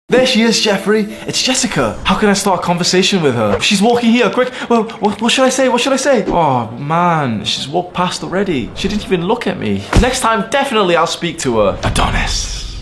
There she is, Jeffrey. It's Jessica. How can I start a conversation with her? She's walking here, quick. Well, what should I say? What should I say? Oh, man, she's walked past already. She didn't even look at me. Next time, definitely I'll speak to her. Adonis.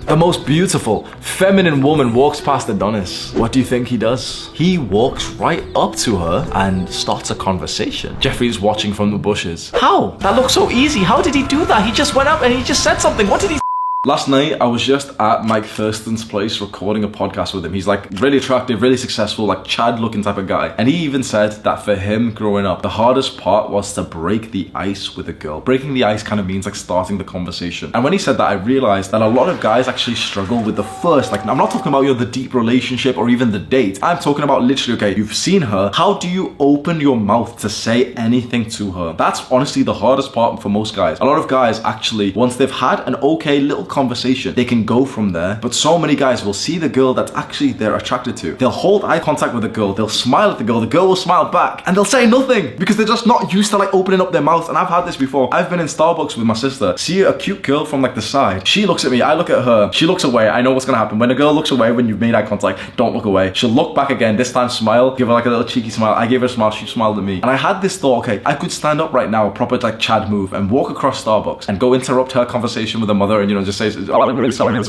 The most beautiful, feminine woman walks past Adonis. What do you think he does? He walks right up to her and starts a conversation. Jeffrey's watching from the bushes. How? That looks so easy. How did he do that? He just went up and he just said something. What did he... Last night, I was just at Mike Thurston's place recording a podcast with him. He's like really attractive, really successful, like Chad looking type of guy. And he even said that for him growing up, the hardest part was to break the ice with a girl. Breaking the ice kind of means like starting the conversation. And when he said that, I realized that a lot of guys actually struggle with the first, like I'm not talking about the deep relationship or even the date. I'm talking about literally, okay, you've seen her. How do you open your mouth to say anything to her? That's honestly the hardest part for most guys. A lot of guys actually, once they've had an okay little conversation, they can go from there. But so many guys will see the girl that actually they're attracted to. They'll hold eye contact with the girl, they'll smile at the girl will smile back, and they'll say nothing because they're just not used to like opening up their mouth. And I've had this before. I've been in Starbucks with my sister, see a cute girl from like the side. She looks at me, I look at her, she looks away. I know what's gonna happen. When a girl looks away, when you've made eye contact, don't look away. She'll look back again, this time smile, give her like a little cheeky smile. I gave her a smile, she smiled at me. And I had this thought, okay, I could stand up right now, a proper like Chad move, and walk across Starbucks and go interrupt her conversation with her mother and just say, oh, I'm really sorry, I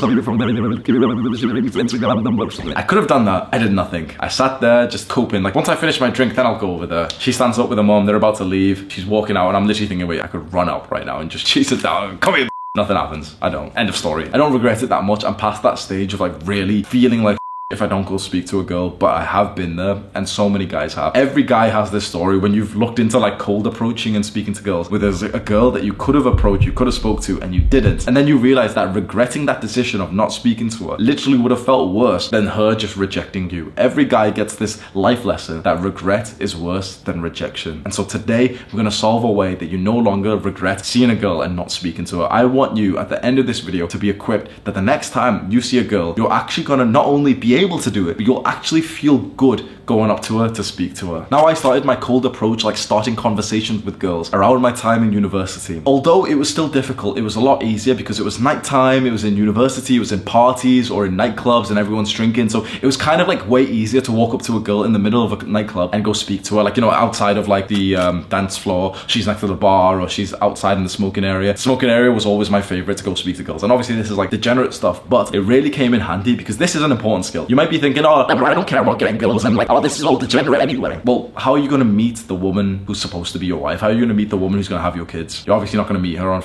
could have done that. I did nothing. I sat there just coping. Like once I finish my drink, then I'll go over there. She stands up with her mom. They're about to leave. She's walking out and I'm literally thinking, wait, I could run up right now and just chase it down. Come here. Nothing happens. I don't. End of story. I don't regret it that much. I'm past that stage of like really feeling like if I don't go speak to a girl, but I have been there and so many guys have. Every guy has this story when you've looked into like cold approaching and speaking to girls, where there's a girl that you could have approached, you could have spoke to and you didn't. And then you realize that regretting that decision of not speaking to her literally would have felt worse than her just rejecting you. Every guy gets this life lesson that regret is worse than rejection. And so today we're gonna solve a way that you no longer regret seeing a girl and not speaking to her. I want you at the end of this video to be equipped that the next time you see a girl, you're actually gonna not only be able to do it, but you'll actually feel good going up to her to speak to her. Now I started my cold approach, like starting conversations with girls around my time in university. Although it was still difficult, it was a lot easier because it was nighttime, it was in university, it was in parties or in nightclubs and everyone's drinking. So it was kind of like way easier to walk up to a girl in the middle of a nightclub and go speak to her. Like, outside of like the dance floor, she's next to the bar or she's outside in the smoking area. Smoking area was always my favorite to go speak to girls. And obviously this is like degenerate stuff, but it really came in handy because this is an important skill. You might be thinking, oh, I don't care about getting girls and like, oh, this is all degenerate anyway. Well, how are you going to meet the woman who's supposed to be your wife? How are you going to meet the woman who's going to have your kids? You're obviously not going to meet her on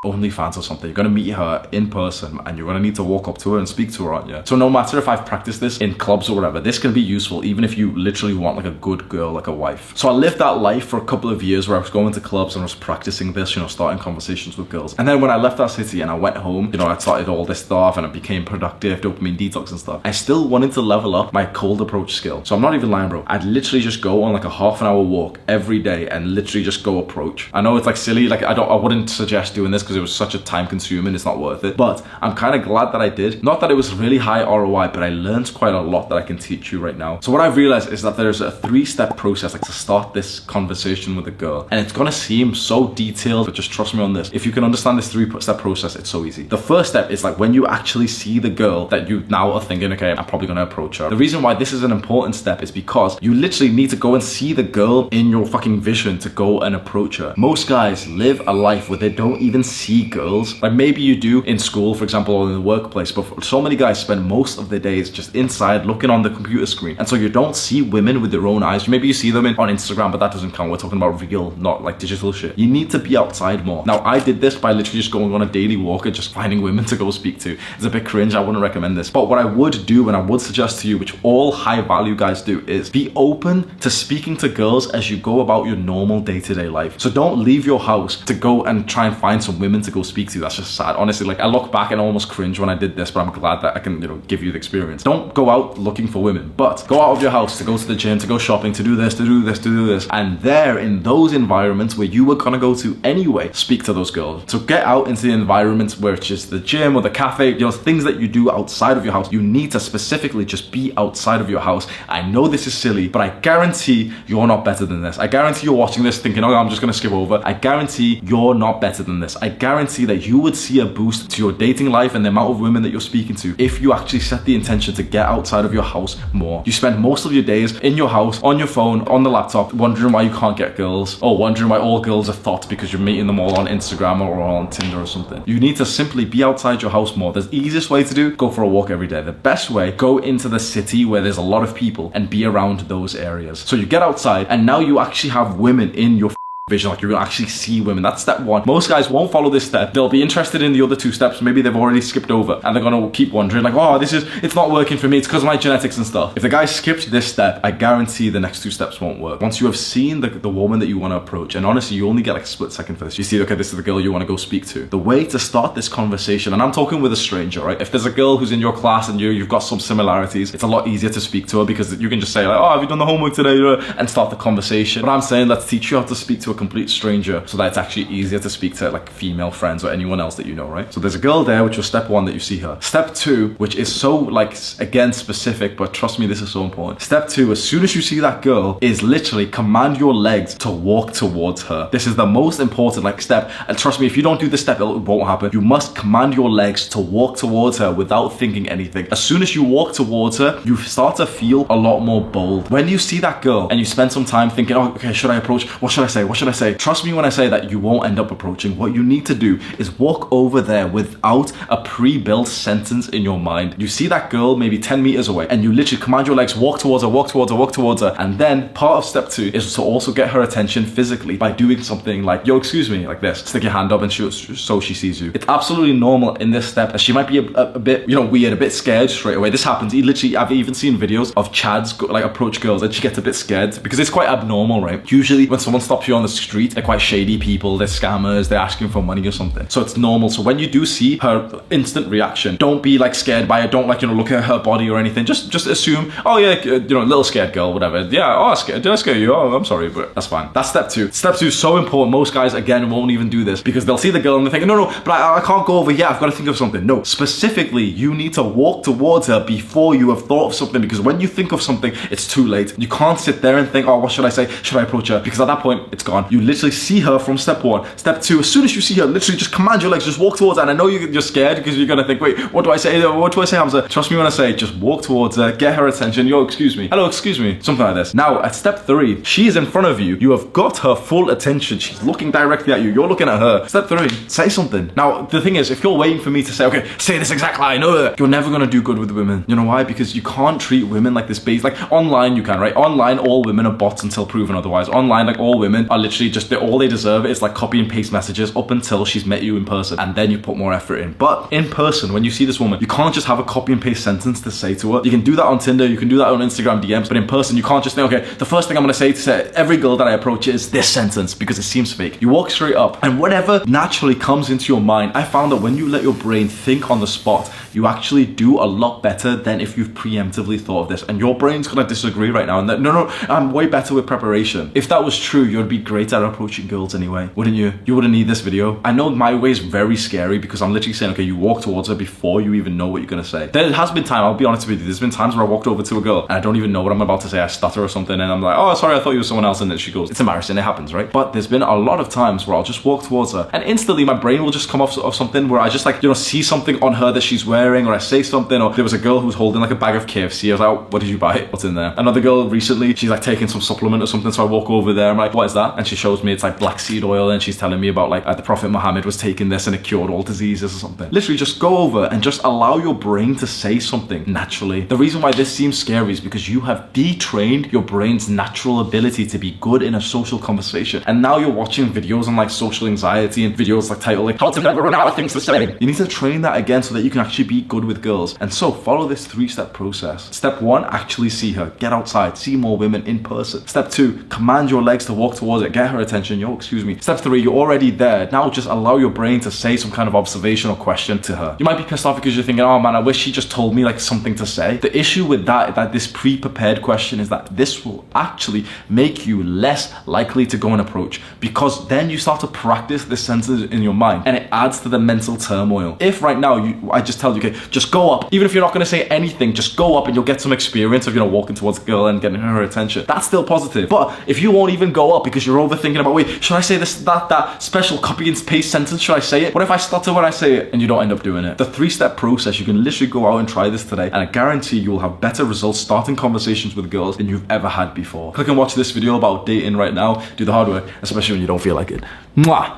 OnlyFans or something. You're gonna meet her in person and you're gonna need to walk up to her and speak to her, aren't you? So no matter if I've practiced this in clubs or whatever, this can be useful even if you literally want like a good girl, like a wife. So I lived that life for a couple of years where I was going to clubs and I was practicing this, starting conversations with girls. And then when I left that city and I went home, I started all this stuff and I became productive, dopamine detox and stuff. I still wanted to level up my cold approach skill. So I'm not even lying, bro. I'd literally just go on like a half-an-hour walk every day and literally just go approach. I know it's like silly, like I wouldn't suggest doing this because it was such a time consuming, it's not worth it, but I'm kind of glad that I did. Not that it was really high ROI, but I learned quite a lot that I can teach you right now. So what I've realized is that there's a 3-step process like to start this conversation with a girl, and it's gonna seem so detailed, but just trust me on this. If you can understand this 3-step process, it's so easy. The first step is like when you actually see the girl that you now are thinking, okay, I'm probably gonna approach her. The reason why this is an important step is because you literally need to go and see the girl in your fucking vision to go and approach her. Most guys live a life where they don't even see girls. Like maybe you do in school, for example, or in the workplace, but so many guys spend most of their days just inside looking on the computer screen. And so you don't see women with your own eyes. Maybe you see them on Instagram, but that doesn't count. We're talking about real, not like digital shit. You need to be outside more. Now, I did this by literally just going on a daily walk and just finding women to go speak to. It's a bit cringe. I wouldn't recommend this. But what I would do and I would suggest to you, which all high value guys do, is be open to speaking to girls as you go about your normal day-to-day life. So don't leave your house to go and try and find some women to go speak to. That's just sad. Honestly, like I look back and almost cringe when I did this, but I'm glad that I can, give you the experience. Don't go out looking for women, but go out of your house to go to the gym, to go shopping, to do this, to do this, to do this. And there in those environments where you were gonna go to anyway, speak to those girls. So get out into the environments where it's just the gym or the cafe, things that you do outside of your house. You need to specifically just be outside of your house. I know this is silly, but I guarantee you're not better than this. I guarantee you're watching this thinking, oh, I'm just gonna skip over. I guarantee you're not better than this. I guarantee that you would see a boost to your dating life and the amount of women that you're speaking to if you actually set the intention to get outside of your house more. You spend most of your days in your house, on your phone, on the laptop, wondering why you can't get girls, or wondering why all girls are thought because you're meeting them all on Instagram or on Tinder or something. You need to simply be outside your house more. The easiest way to do, go for a walk every day. The best way, go into the city where there's a lot of people and be around those areas. So you get outside and now you actually have women in your vision, like you're gonna actually see women. That's step one. Most guys won't follow this step. They'll be interested in the other two steps. Maybe they've already skipped over and they're gonna keep wondering like, oh, it's not working for me. It's because of my genetics and stuff. If the guy skipped this step, I guarantee the next two steps won't work. Once you have seen the woman that you want to approach, and honestly, you only get like a split second for this. You see, okay, this is the girl you want to go speak to. The way to start this conversation, and I'm talking with a stranger, right? If there's a girl who's in your class and you've got some similarities, it's a lot easier to speak to her because you can just say like, oh, have you done the homework today? And start the conversation. But I'm saying, let's teach you how to speak to a complete stranger so that it's actually easier to speak to like female friends or anyone else that you know, right? So there's a girl there, which was step one, that you see her. Step two, which is so like, again, specific, but trust me, this is so important. Step two, as soon as you see that girl, is literally command your legs to walk towards her. This is the most important like step. And trust me, if you don't do this step, it won't happen. You must command your legs to walk towards her without thinking anything. As soon as you walk towards her, you start to feel a lot more bold. When you see that girl and you spend some time thinking, oh, okay, should I approach? What should I say? What should I say? Trust me when I say that you won't end up approaching. What you need to do is walk over there without a pre-built sentence in your mind. You see that girl maybe 10 meters away and you literally command your legs, walk towards her, walk towards her, walk towards her. And then part of step two is to also get her attention physically by doing something like, yo, excuse me, like this. Stick your hand up and so she sees you. It's absolutely normal in this step that she might be a bit, weird, a bit scared straight away. This happens. I've even seen videos of Chads like approach girls and she gets a bit scared because it's quite abnormal, right? Usually when someone stops you on the street, they're quite shady people, they're scammers, they're asking for money or something. So it's normal. So when you do see her instant reaction, don't be like scared by it. Don't like, look at her body or anything. Just assume, oh yeah, little scared girl, whatever. Yeah, oh, did I scare you? Oh, I'm sorry, but that's fine. That's step two. Step two is so important. Most guys, again, won't even do this because they'll see the girl and they're thinking, no, but I can't go over here. I've got to think of something. No, specifically, you need to walk towards her before you have thought of something, because when you think of something, it's too late. You can't sit there and think, oh, what should I say? Should I approach her? Because at that point, it's gone. You literally see her from step one. Step two, as soon as you see her, literally just command your legs, just walk towards her. And I know you're scared because you're going to think, wait, what do I say? What do I say, Hamza? Trust me when I say, just walk towards her, get her attention. Yo, excuse me. Hello, excuse me. Something like this. Now, at step three, she is in front of you. You have got her full attention. She's looking directly at you. You're looking at her. Step three, say something. Now, the thing is, if you're waiting for me to say, okay, say this exact line, you're never going to do good with women. You know why? Because you can't treat women like this base. Like online, you can, right? Online, all women are bots until proven otherwise. Online, like all women are literally just, all they deserve is like copy and paste messages up until she's met you in person. And then you put more effort in. But in person, when you see this woman, you can't just have a copy and paste sentence to say to her. You can do that on Tinder, you can do that on Instagram DMs, but in person, you can't just think, okay, the first thing I'm going to say to every girl that I approach is this sentence because it seems fake. You walk straight up and whatever naturally comes into your mind, I found that when you let your brain think on the spot, you actually do a lot better than if you've preemptively thought of this. And your brain's gonna disagree right now. And that, no, I'm way better with preparation. If that was true, you'd be great at approaching girls anyway, wouldn't you? You wouldn't need this video. I know my way is very scary because I'm literally saying, okay, you walk towards her before you even know what you're gonna say. There has been time, I'll be honest with you, there's been times where I walked over to a girl and I don't even know what I'm about to say. I stutter or something and I'm like, oh, sorry, I thought you were someone else. And then she goes, it's embarrassing, it happens, right? But there's been a lot of times where I'll just walk towards her and instantly my brain will just come off of something where I just like, see something on her that she's wearing, or I say something, or there was a girl who was holding like a bag of KFC. I was like, oh, what did you buy? What's in there? Another girl recently, she's like taking some supplement or something. So I walk over there, I'm like, what is that? And she shows me it's like black seed oil and she's telling me about like the Prophet Muhammad was taking this and it cured all diseases or something. Literally just go over and just allow your brain to say something naturally. The reason why this seems scary is because you have detrained your brain's natural ability to be good in a social conversation. And now you're watching videos on like social anxiety and videos like titled like how to never run out of things to say. You need to train that again so that you can actually be good with girls. And so follow this 3-step process. Step 1, actually see her. Get outside, see more women in person. Step 2, command your legs to walk towards it, get her attention. Yo, excuse me. Step 3, you're already there. Now just allow your brain to say some kind of observation or question to her. You might be pissed off because you're thinking, oh man, I wish she just told me like something to say. The issue with that this pre-prepared question is that this will actually make you less likely to go and approach, because then you start to practice this sentence in your mind and it adds to the mental turmoil. If right now I just tell you, okay, just go up, even if you're not going to say anything, just go up and you'll get some experience of walking towards a girl and getting her attention. That's still positive. But if you won't even go up because you're overthinking about, wait, should I say this, that special copy and paste sentence? Should I say it? What if I stutter when I say it and you don't end up doing it? The 3-step process, you can literally go out and try this today, and I guarantee you will have better results starting conversations with girls than you've ever had before. Click and watch this video about dating right now. Do the hard work, especially when you don't feel like it. Mwah!